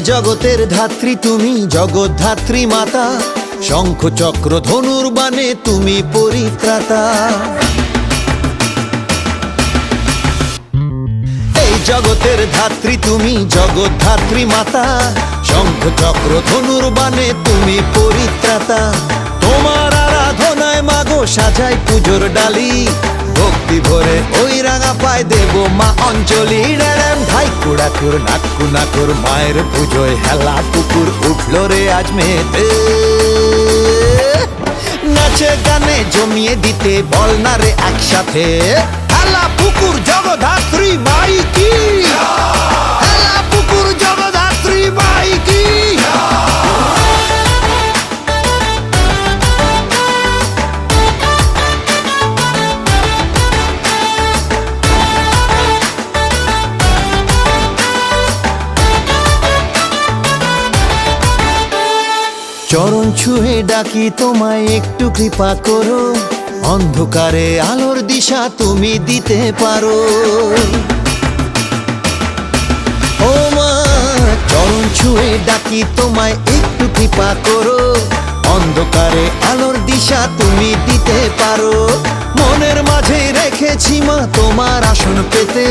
জগতের ধাত্রী তুমি, জগদ্ধাত্রী মাতা, শঙ্খ চক্র ধনুর বাণে তুমি পরিত্রাতা। এই জগতের ধাত্রী তুমি, জগদ্ধাত্রী মাতা, শঙ্খ চক্র ধনুর বাণে তুমি পরিত্রাতা। তোমার আরাধনায় মাগো সাজাই পুজোর ডালি, ভক্তি ভরে ওই রাঙা পায় দেব মা অঞ্জলি। ড্যাম ধাই কুড়াকুর নাক্কু নাকুর, মায়ের পুজোয় হেলা পুকুর উঠলো রে আজ মেতে। নাচে গানে জমিয়ে দিতে বল না রে একসাথে, হেলা পুকুর জগদ্ধাত্রী মাই কি, হেলা পুকুর জগদ্ধাত্রী মাই কি। চরণ ছুঁয়ে ডাকি তোমায় একটু কৃপা করো, অন্ধকারে আলোর দিশা তুমি দিতে পারো। ও মা চরণ ছুঁয়ে ডাকি তোমায় একটু কৃপা করো, অন্ধকারে আলোর দিশা তুমি দিতে পারো। মনের মাঝে রেখেছি মা তোমার আসন পেতে,